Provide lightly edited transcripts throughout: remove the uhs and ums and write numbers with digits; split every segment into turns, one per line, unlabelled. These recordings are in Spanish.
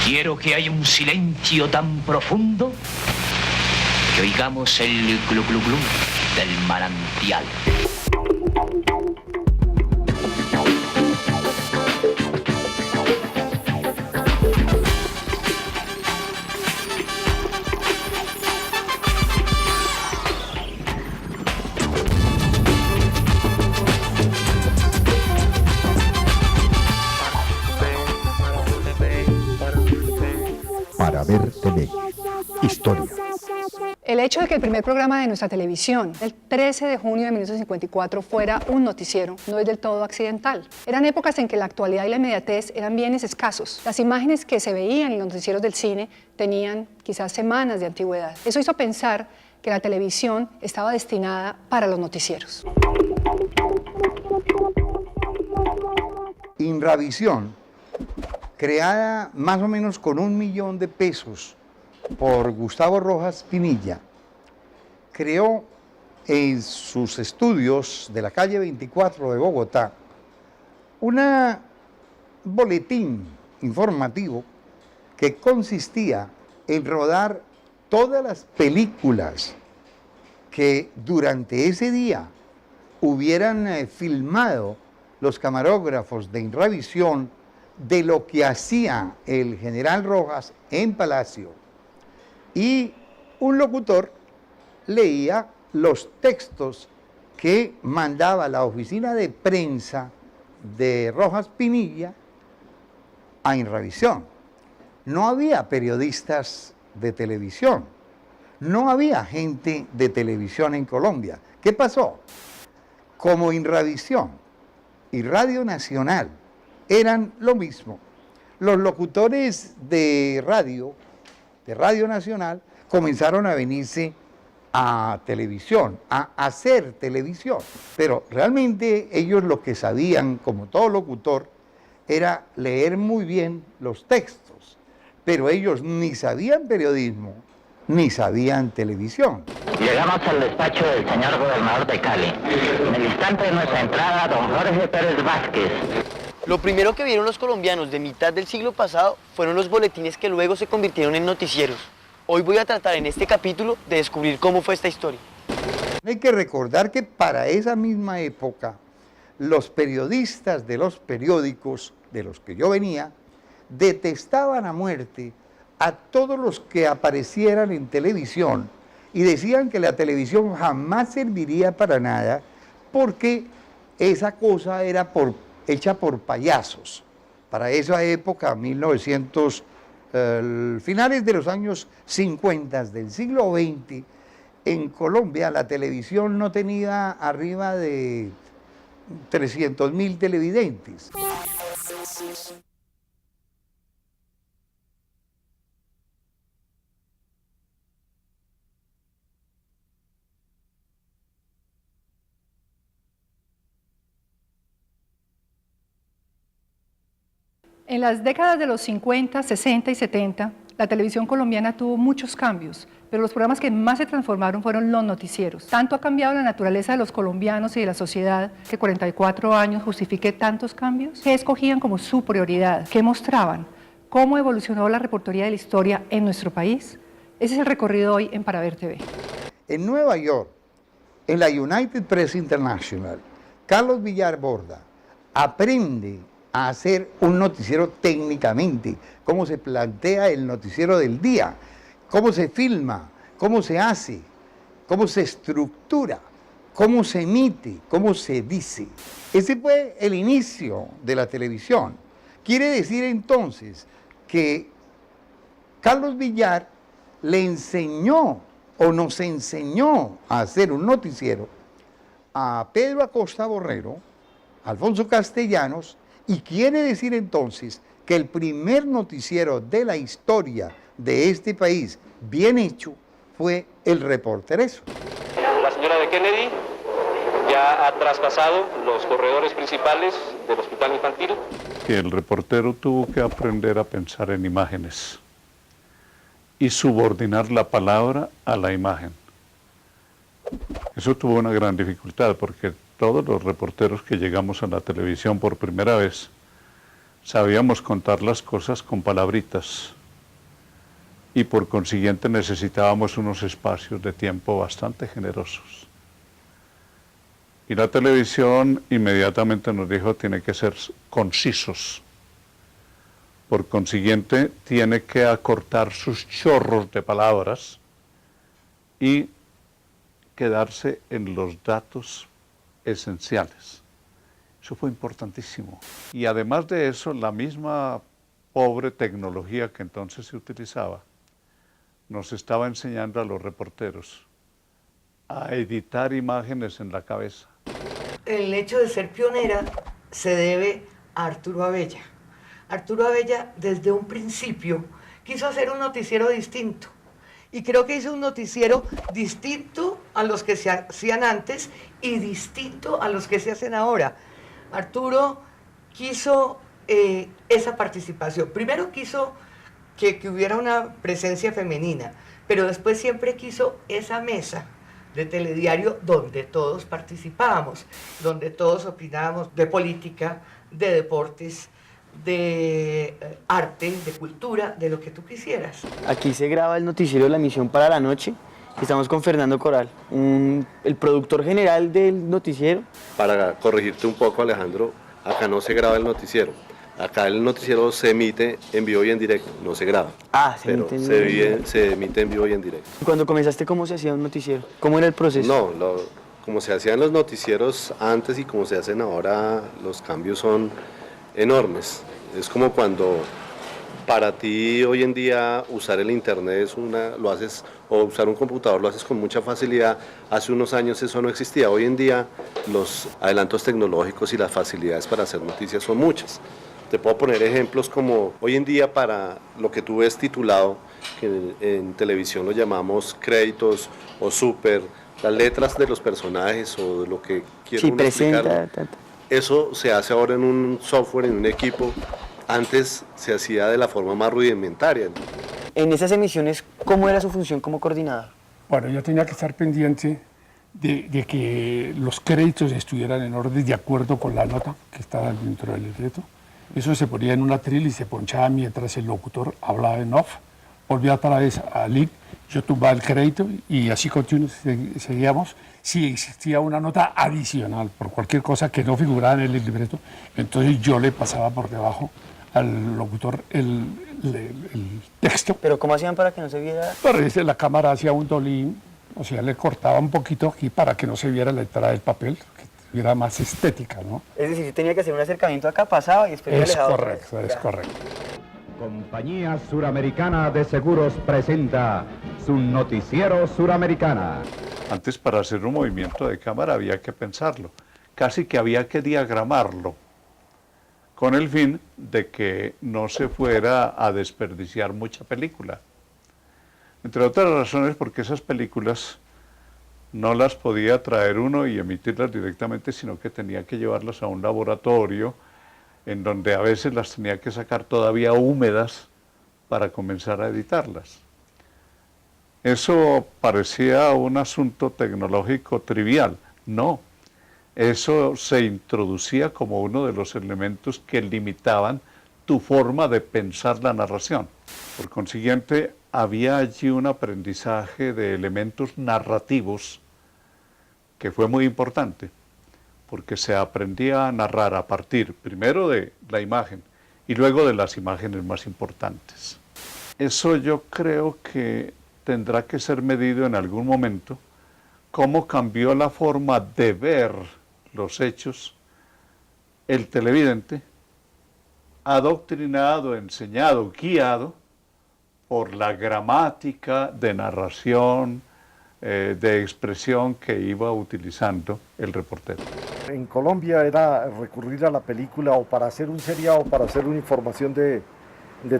Quiero que haya un silencio tan profundo que oigamos el glu glu glu del manantial.
Para Ver TV, historia.
El hecho de que el primer programa de nuestra televisión, el 13 de junio de 1954, fuera un noticiero, no es del todo accidental. Eran épocas en que la actualidad y la inmediatez eran bienes escasos. Las imágenes que se veían en los noticieros del cine tenían quizás semanas de antigüedad. Eso hizo pensar que la televisión estaba destinada para los noticieros.
Inravisión, creada más o menos con $1 millón por Gustavo Rojas Pinilla, creó en sus estudios de la calle 24 de Bogotá un boletín informativo que consistía en rodar todas las películas que durante ese día hubieran filmado los camarógrafos de Inravisión de lo que hacía el general Rojas en Palacio, y un locutor leía los textos que mandaba la oficina de prensa de Rojas Pinilla a Inravisión. No había periodistas de televisión, no había gente de televisión en Colombia. ¿Qué pasó? Como Inravisión y Radio Nacional eran lo mismo, los locutores de Radio Nacional, comenzaron a venirse a televisión, a hacer televisión. Pero realmente ellos lo que sabían, como todo locutor, era leer muy bien los textos. Pero ellos ni sabían periodismo, ni sabían televisión.
Llegamos al despacho del señor gobernador de Cali. En el instante de nuestra entrada, don Jorge Pérez Vázquez.
Lo primero que vieron los colombianos de mitad del siglo pasado fueron los boletines que luego se convirtieron en noticieros. Hoy voy a tratar en este capítulo de descubrir cómo fue esta historia.
Hay que recordar que para esa misma época, los periodistas de los periódicos de los que yo venía, detestaban a muerte a todos los que aparecieran en televisión y decían que la televisión jamás serviría para nada porque esa cosa era hecha por payasos. Para esa época, finales de los años 50 del siglo XX, en Colombia la televisión no tenía arriba de 300.000 televidentes.
En las décadas de los 50, 60 y 70, la televisión colombiana tuvo muchos cambios, pero los programas que más se transformaron fueron los noticieros. Tanto ha cambiado la naturaleza de los colombianos y de la sociedad que 44 años justifique tantos cambios. ¿Qué escogían como su prioridad? ¿Qué mostraban? ¿Cómo evolucionó la reportería de la historia en nuestro país? Ese es el recorrido hoy en Para Ver TV.
En Nueva York, en la United Press International, Carlos Villar Borda aprende a hacer un noticiero técnicamente, cómo se plantea el noticiero del día, cómo se filma, cómo se hace, cómo se estructura, cómo se emite, cómo se dice. Ese fue el inicio de la televisión. Quiere decir entonces que Carlos Villar le enseñó o nos enseñó a hacer un noticiero a Pedro Acosta Borrero, Alfonso Castellanos, y quiere decir entonces que el primer noticiero de la historia de este país, bien hecho, fue El Reportereso.
La señora de Kennedy ya ha traspasado los corredores principales del hospital infantil.
Que el reportero tuvo que aprender a pensar en imágenes y subordinar la palabra a la imagen. Eso tuvo una gran dificultad porque todos los reporteros que llegamos a la televisión por primera vez sabíamos contar las cosas con palabritas. y por consiguiente necesitábamos unos espacios de tiempo bastante generosos. Y la televisión inmediatamente nos dijo, tiene que ser concisos. Por consiguiente, tiene que acortar sus chorros de palabras y quedarse en los datos esenciales. Eso fue importantísimo. Y además de eso, la misma pobre tecnología que entonces se utilizaba nos estaba enseñando a los reporteros a editar imágenes en la cabeza.
El hecho de ser pionera se debe a Arturo Abella. Arturo Abella desde un principio quiso hacer un noticiero distinto y creo que hizo un noticiero distinto a los que se hacían antes y distinto a los que se hacen ahora. Arturo quiso esa participación. Primero quiso que hubiera una presencia femenina, pero después siempre quiso esa mesa de telediario donde todos participábamos, donde todos opinábamos de política, de deportes, de arte, de cultura, de lo que tú quisieras.
Aquí se graba el noticiero de La Misión para la Noche. Estamos con Fernando Coral, el productor general del noticiero.
Para corregirte un poco, Alejandro, acá no se graba el noticiero. Acá el noticiero se emite en vivo y en directo, no se graba.
Ah,
se emite en vivo y en directo.
Cuando comenzaste, ¿cómo se hacía un noticiero? ¿Cómo era el proceso?
No, como se hacían los noticieros antes y como se hacen ahora, los cambios son enormes. Es como cuando para ti hoy en día usar el internet lo haces, o usar un computador lo haces con mucha facilidad. Hace unos años eso no existía. Hoy en día los adelantos tecnológicos y las facilidades para hacer noticias son muchas. Te puedo poner ejemplos como hoy en día para lo que tú ves titulado, que en televisión lo llamamos créditos o súper, las letras de los personajes o de lo que quiero explicar. Eso se hace ahora en un software, en un equipo. Antes se hacía de la forma más rudimentaria.
En esas emisiones, ¿cómo era su función como coordinador?
Bueno, yo tenía que estar pendiente de que los créditos estuvieran en orden de acuerdo con la nota que estaba dentro del libreto. Eso se ponía en un atril y se ponchaba mientras el locutor hablaba en off. Volvía otra vez a lip, yo tumbaba el crédito y así seguíamos. Si existía una nota adicional por cualquier cosa que no figuraba en el libreto, entonces yo le pasaba por debajo al locutor el texto.
¿Pero cómo hacían para que no se viera?
Pero la cámara hacía un dolín, o sea, le cortaba un poquito aquí para que no se viera la entrada del papel, que tuviera más estética, ¿no?
Es decir, tenía que hacer un acercamiento acá, pasaba y después
es correcto, es correcto.
Compañía Suramericana de Seguros presenta su noticiero Suramericana.
Antes, para hacer un movimiento de cámara había que pensarlo, casi que había que diagramarlo, con el fin de que no se fuera a desperdiciar mucha película. Entre otras razones porque esas películas no las podía traer uno y emitirlas directamente, sino que tenía que llevarlas a un laboratorio en donde a veces las tenía que sacar todavía húmedas para comenzar a editarlas. Eso parecía un asunto tecnológico trivial. No, eso se introducía como uno de los elementos que limitaban tu forma de pensar la narración. Por consiguiente, había allí un aprendizaje de elementos narrativos que fue muy importante, porque se aprendía a narrar a partir primero de la imagen y luego de las imágenes más importantes. Eso yo creo que tendrá que ser medido en algún momento, cómo cambió la forma de ver los hechos el televidente, adoctrinado, enseñado, guiado por la gramática de narración, de expresión que iba utilizando el reportero.
En Colombia era recurrir a la película o para hacer un seriado o para hacer una información de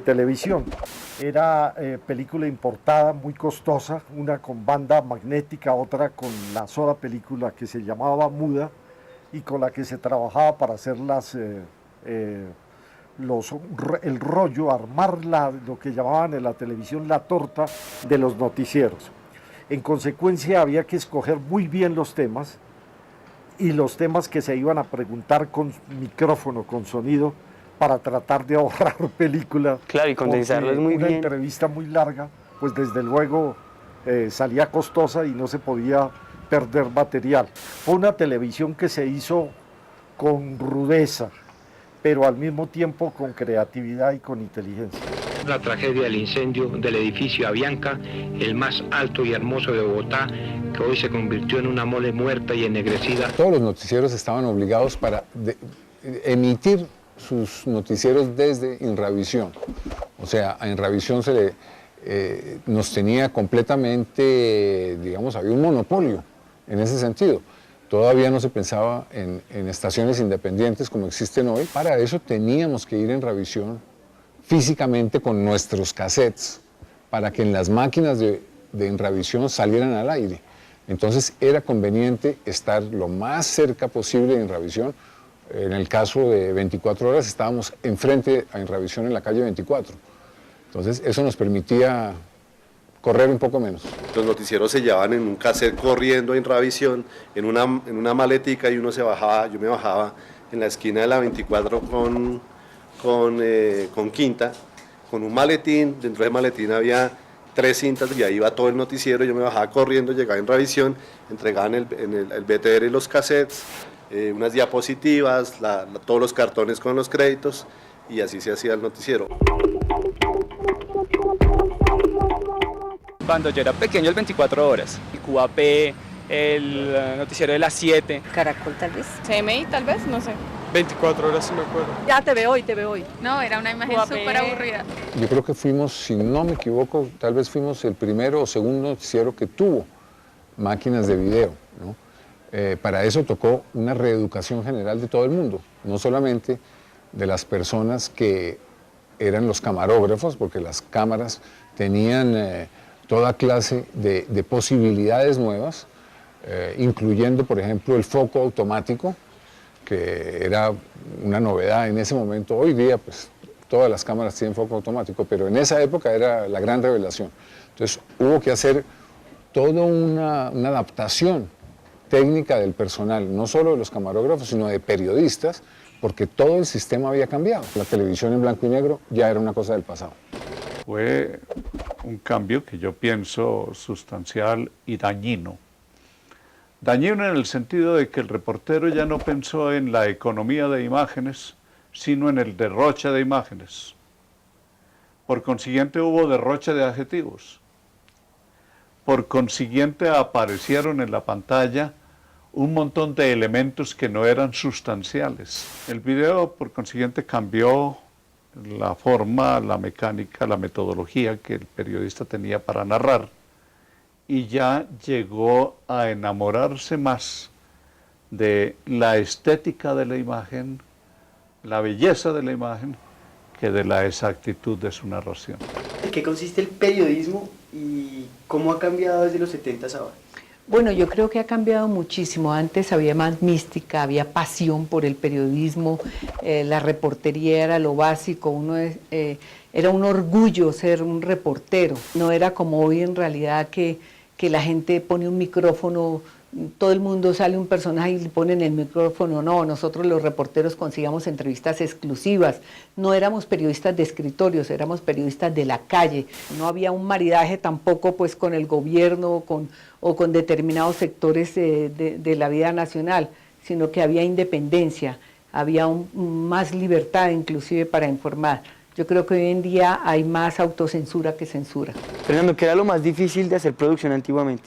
televisión. Era película importada, muy costosa, una con banda magnética, otra con la sola película que se llamaba muda y con la que se trabajaba para hacer el rollo, armar lo que llamaban en la televisión la torta de los noticieros. En consecuencia había que escoger muy bien los temas y los temas que se iban a preguntar con micrófono, con sonido, para tratar de ahorrar película.
Claro, y condensarlos muy bien.
Una entrevista muy larga pues desde luego salía costosa y no se podía perder material. Fue una televisión que se hizo con rudeza, pero al mismo tiempo con creatividad y con inteligencia.
La tragedia del incendio del edificio Avianca, el más alto y hermoso de Bogotá, que hoy se convirtió en una mole muerta y ennegrecida.
Todos los noticieros estaban obligados para emitir sus noticieros desde Inravisión. O sea, a Inravisión nos tenía completamente, digamos, había un monopolio en ese sentido. Todavía no se pensaba en estaciones independientes como existen hoy. Para eso teníamos que ir a Inravisión físicamente con nuestros cassettes para que en las máquinas de Inravisión salieran al aire. Entonces era conveniente estar lo más cerca posible de Inravisión. En el caso de 24 horas estábamos enfrente a Inravisión en la calle 24. Entonces eso nos permitía correr un poco menos.
Los noticieros se llevaban en un cassette corriendo a Inravisión, en una maletica, y uno se bajaba, yo me bajaba en la esquina de la 24 con Quinta, con un maletín. Dentro del maletín había 3 cintas y ahí iba todo el noticiero. Yo me bajaba corriendo, llegaba a Inravisión, entregaban el BTR y los cassettes, unas diapositivas, todos los cartones con los créditos, y así se hacía el noticiero.
Cuando yo era pequeño, el 24 horas, el QAP, el noticiero de las 7.
Caracol tal vez. CMI tal vez, no sé.
24 horas, sí me acuerdo.
Ya te veo hoy, te veo hoy.
No, era una imagen súper aburrida.
Yo creo que fuimos, si no me equivoco, tal vez fuimos el primero o segundo noticiero que tuvo máquinas de video, ¿no? Para eso tocó una reeducación general de todo el mundo, no solamente de las personas que eran los camarógrafos, porque las cámaras tenían toda clase de posibilidades nuevas, incluyendo, por ejemplo, el foco automático, que era una novedad en ese momento. Hoy día, pues, todas las cámaras tienen foco automático, pero en esa época era la gran revelación. Entonces, hubo que hacer toda una adaptación técnica del personal, no solo de los camarógrafos, sino de periodistas, porque todo el sistema había cambiado. La televisión en blanco y negro ya era una cosa del pasado.
Fue un cambio que yo pienso sustancial y dañino. Dañino en el sentido de que el reportero ya no pensó en la economía de imágenes, sino en el derroche de imágenes. Por consiguiente hubo derroche de adjetivos. Por consiguiente aparecieron en la pantalla un montón de elementos que no eran sustanciales. El video, por consiguiente, cambió la forma, la mecánica, la metodología que el periodista tenía para narrar, y ya llegó a enamorarse más de la estética de la imagen, la belleza de la imagen, que de la exactitud de su narración.
¿En qué consiste el periodismo y cómo ha cambiado desde los 70 a ahora?
Bueno, yo creo que ha cambiado muchísimo. Antes había más mística, había pasión por el periodismo, la reportería era lo básico, era un orgullo ser un reportero. No era como hoy en realidad que la gente pone un micrófono, todo el mundo sale un personaje y le ponen el micrófono. No, nosotros los reporteros conseguíamos entrevistas exclusivas. No éramos periodistas de escritorios, éramos periodistas de la calle. No había un maridaje tampoco pues con el gobierno o con determinados sectores de la vida nacional, sino que había independencia, había más libertad inclusive para informar. Yo creo que hoy en día hay más autocensura que censura.
Fernando, ¿qué era lo más difícil de hacer producción antiguamente?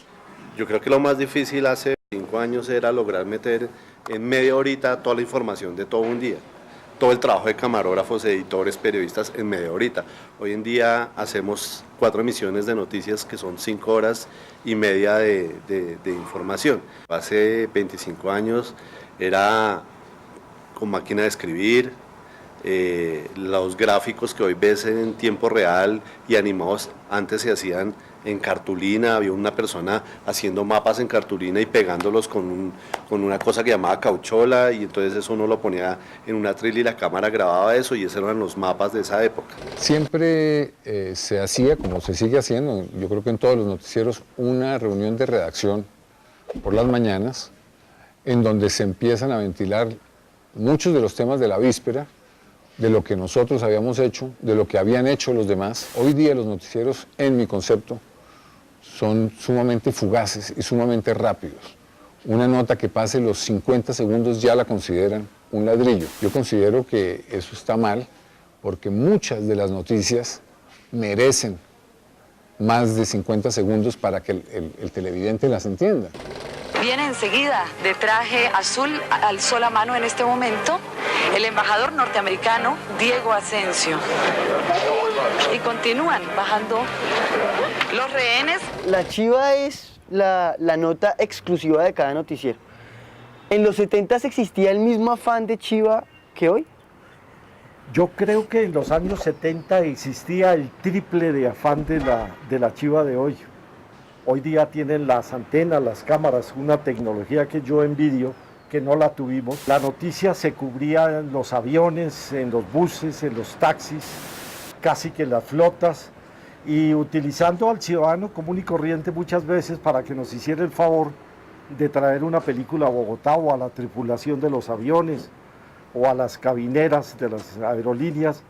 Yo creo que lo más difícil hace 5 años era lograr meter en media horita toda la información de todo un día. Todo el trabajo de camarógrafos, editores, periodistas en media horita. Hoy en día hacemos 4 emisiones de noticias que son 5 horas y media de información. Hace 25 años era con máquina de escribir, los gráficos que hoy ves en tiempo real y animados antes se hacían en cartulina, había una persona haciendo mapas en cartulina y pegándolos con una cosa que llamaba cauchola, y entonces eso uno lo ponía en una tril y la cámara grababa eso, y esos eran los mapas de esa época.
Siempre se hacía, como se sigue haciendo, yo creo que en todos los noticieros, una reunión de redacción por las mañanas en donde se empiezan a ventilar muchos de los temas de la víspera de lo que nosotros habíamos hecho, de lo que habían hecho los demás. Hoy día los noticieros, en mi concepto, son sumamente fugaces y sumamente rápidos. Una nota que pase los 50 segundos ya la consideran un ladrillo. Yo considero que eso está mal porque muchas de las noticias merecen más de 50 segundos para que el televidente las entienda.
Viene enseguida de traje azul al sol a mano en este momento el embajador norteamericano Diego Asensio. Y continúan bajando los rehenes.
La chiva es la nota exclusiva de cada noticiero. ¿En los 70s existía el mismo afán de chiva que hoy?
Yo creo que en los años 70 existía el triple de afán de la chiva de hoy. Hoy día tienen las antenas, las cámaras, una tecnología que yo envidio, que no la tuvimos. La noticia se cubría en los aviones, en los buses, en los taxis, casi que en las flotas, y utilizando al ciudadano común y corriente muchas veces para que nos hiciera el favor de traer una película a Bogotá o a la tripulación de los aviones o a las cabineras de las aerolíneas,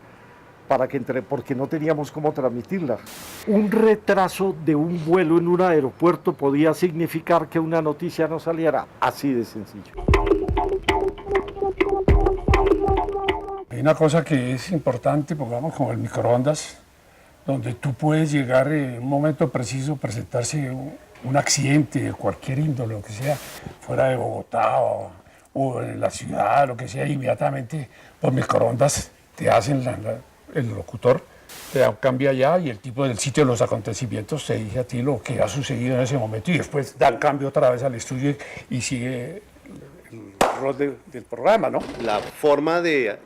porque no teníamos cómo transmitirla. Un retraso de un vuelo en un aeropuerto podía significar que una noticia no saliera, así de sencillo.
Hay una cosa que es importante, pongamos como el microondas, donde tú puedes llegar en un momento preciso, presentarse un accidente de cualquier índole, lo que sea, fuera de Bogotá o en la ciudad, lo que sea, inmediatamente por microondas te hacen el locutor, te cambia ya y el tipo del sitio de los acontecimientos te dice a ti lo que ha sucedido en ese momento y después da el cambio otra vez al estudio y sigue el rol del programa, ¿no?
La forma de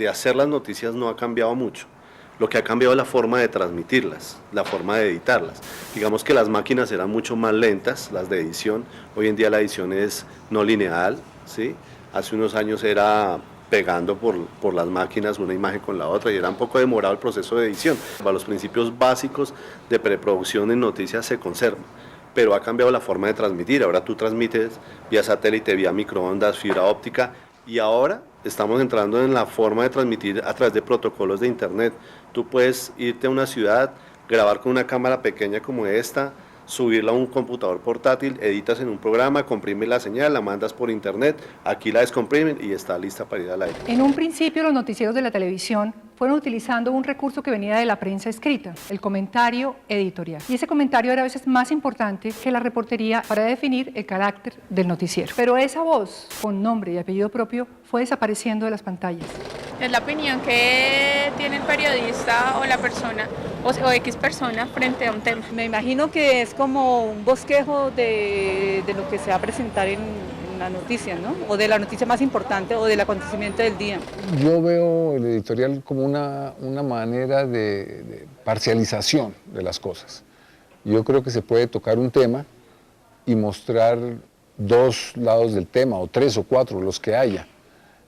hacer las noticias no ha cambiado mucho. Lo que ha cambiado es la forma de transmitirlas, la forma de editarlas. Digamos que las máquinas eran mucho más lentas, las de edición. Hoy en día la edición es no lineal, ¿sí? Hace unos años era pegando por las máquinas una imagen con la otra y era un poco demorado el proceso de edición. Los principios básicos de preproducción en noticias se conservan, pero ha cambiado la forma de transmitir. Ahora tú transmites vía satélite, vía microondas, fibra óptica, y ahora estamos entrando en la forma de transmitir a través de protocolos de internet. Tú puedes irte a una ciudad, grabar con una cámara pequeña como esta, subirla a un computador portátil, editas en un programa, comprimes la señal, la mandas por internet, aquí la descomprimen y está lista para ir al aire.
En un principio los noticieros de la televisión fueron utilizando un recurso que venía de la prensa escrita, el comentario editorial. Y ese comentario era a veces más importante que la reportería para definir el carácter del noticiero. Pero esa voz, con nombre y apellido propio, fue desapareciendo de las pantallas.
Es la opinión que tiene el periodista o la persona o X persona frente a un tema.
Me imagino que es como un bosquejo de lo que se va a presentar en la noticia, ¿no? O de la noticia más importante o del acontecimiento del día.
Yo veo el editorial como una manera de parcialización de las cosas. Yo creo que se puede tocar un tema y mostrar dos lados del tema, o tres o cuatro, los que haya.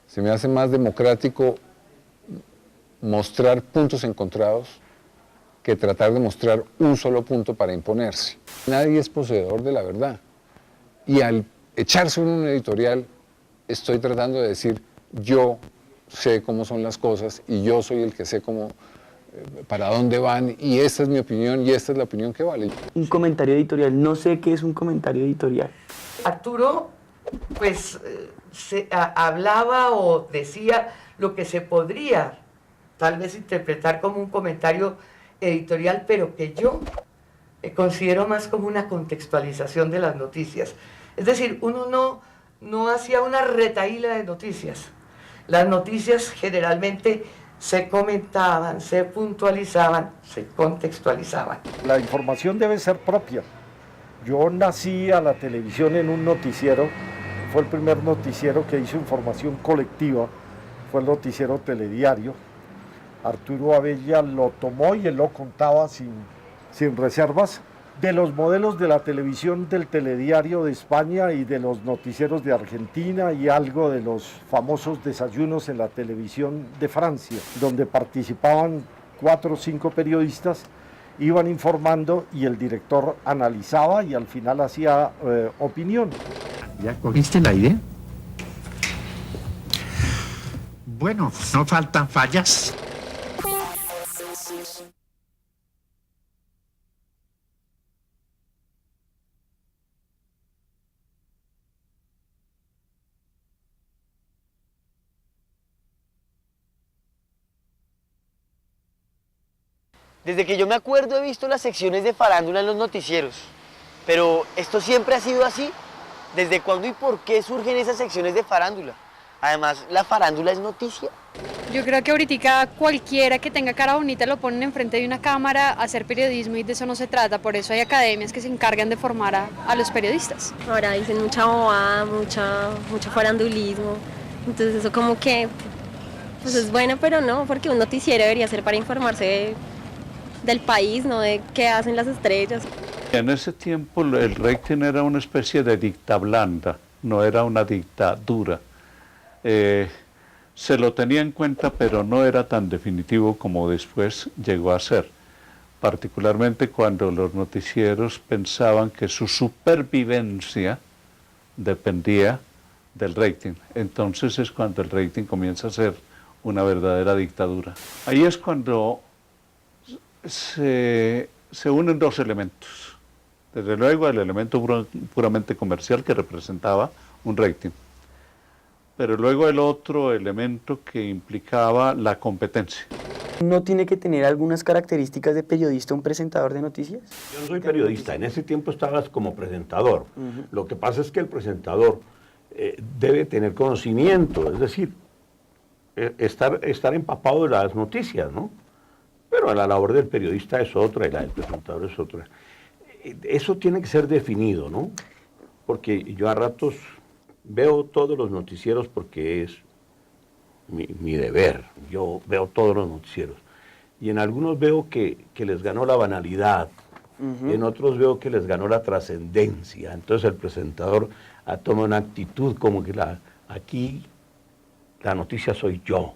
Se me hace más democrático mostrar puntos encontrados que tratar de mostrar un solo punto para imponerse. Nadie es poseedor de la verdad. Y al echarse un editorial, estoy tratando de decir, yo sé cómo son las cosas y yo soy el que sé cómo, para dónde van, y esta es mi opinión y esta es la opinión que vale.
Un comentario editorial, no sé qué es un comentario editorial.
Arturo, pues, hablaba o decía lo que se podría tal vez interpretar como un comentario editorial, pero que yo considero más como una contextualización de las noticias. Es decir, uno no hacía una retahíla de noticias. Las noticias generalmente se comentaban, se puntualizaban, se contextualizaban.
La información debe ser propia. Yo nací a la televisión en un noticiero, fue el primer noticiero que hizo información colectiva, fue el noticiero Telediario. Arturo Abella lo tomó y él lo contaba sin reservas. De los modelos de la televisión del Telediario de España y de los noticieros de Argentina y algo de los famosos desayunos en la televisión de Francia, donde participaban 4 o 5 periodistas, iban informando y el director analizaba y al final hacía opinión.
¿Ya cogiste la idea? Bueno, no faltan fallas.
Desde que yo me acuerdo he visto las secciones de farándula en los noticieros. Pero ¿esto siempre ha sido así? ¿Desde cuándo y por qué surgen esas secciones de farándula? Además, ¿la farándula es noticia?
Yo creo que ahorita cualquiera que tenga cara bonita lo ponen enfrente de una cámara a hacer periodismo y de eso no se trata. Por eso hay academias que se encargan de formar a los periodistas.
Ahora dicen mucha bobada, mucho farandulismo. Entonces eso como que pues es bueno, pero no, porque un noticiero debería ser para informarse del país, no de qué hacen las estrellas.
En ese tiempo el rating era una especie de dicta blanda, no era una dictadura. Se lo tenía en cuenta, pero no era tan definitivo como después llegó a ser, particularmente cuando los noticieros pensaban que su supervivencia dependía del rating. Entonces es cuando el rating comienza a ser una verdadera dictadura. Ahí es cuando se unen dos elementos. Desde luego el elemento puramente comercial que representaba un rating, pero luego el otro elemento que implicaba la competencia.
¿No tiene que tener algunas características de periodista un presentador de noticias?
Yo no soy periodista, en ese tiempo estabas como presentador. Lo que pasa es que el presentador debe tener conocimiento, es decir, estar empapado de las noticias, ¿no? Pero la labor del periodista es otra y la del presentador es otra. Eso tiene que ser definido, ¿no? Porque yo a ratos veo todos los noticieros porque es mi deber. Yo veo todos los noticieros. Y en algunos veo que les ganó la banalidad, y en otros veo que les ganó la trascendencia. Entonces el presentador toma una actitud como que aquí la noticia soy yo.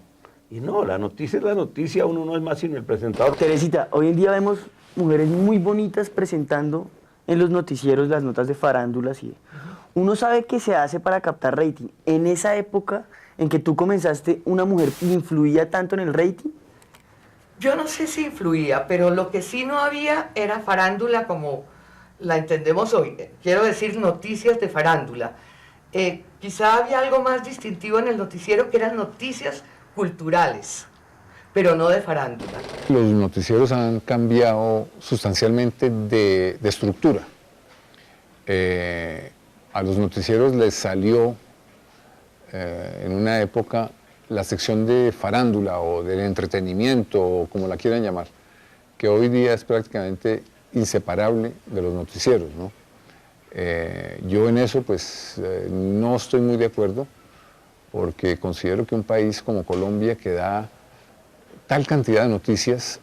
Y no, la noticia es la noticia, uno no es más sino el presentador.
Teresita, hoy en día vemos mujeres muy bonitas presentando en los noticieros las notas de farándulas y uno sabe que se hace para captar rating. En esa época en que tú comenzaste, ¿una mujer influía tanto en el rating?
Yo no sé si influía, pero lo que sí no había era farándula como la entendemos hoy. Quiero decir, noticias de farándula. Quizá había algo más distintivo en el noticiero que eran noticias culturales, pero no de farándula.
Los noticieros han cambiado sustancialmente de estructura. A los noticieros les salió en una época la sección de farándula o del entretenimiento, o como la quieran llamar, que hoy día es prácticamente inseparable de los noticieros, ¿no? Yo en eso pues no estoy muy de acuerdo, porque considero que un país como Colombia, que da tal cantidad de noticias,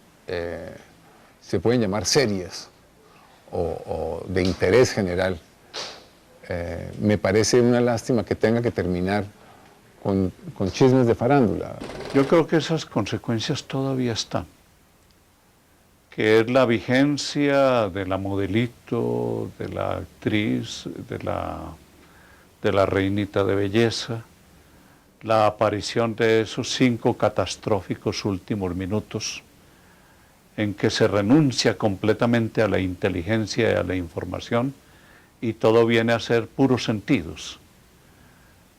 se pueden llamar serias o de interés general. Me parece una lástima que tenga que terminar con chismes de farándula.
Yo creo que esas consecuencias todavía están, que es la vigencia de la modelito, de la actriz, de la reinita de belleza, la aparición de esos 5 catastróficos últimos minutos en que se renuncia completamente a la inteligencia y a la información y todo viene a ser puros sentidos.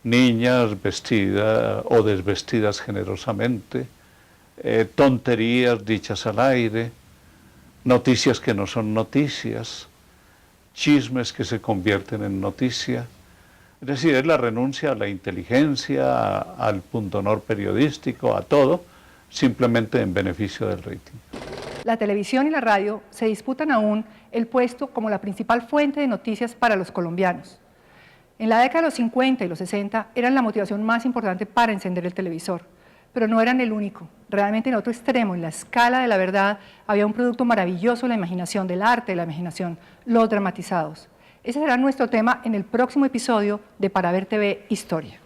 Niñas vestidas o desvestidas generosamente, tonterías dichas al aire, noticias que no son noticias, chismes que se convierten en noticia. Es decir, es la renuncia a la inteligencia, al pundonor periodístico, a todo, simplemente en beneficio del rating.
La televisión y la radio se disputan aún el puesto como la principal fuente de noticias para los colombianos. En la década de los 50 y los 60 eran la motivación más importante para encender el televisor, pero no eran el único. Realmente en otro extremo, en la escala de la verdad, había un producto maravilloso de la imaginación, del arte de la imaginación, los dramatizados. Ese será nuestro tema en el próximo episodio de Para Ver TV Historia.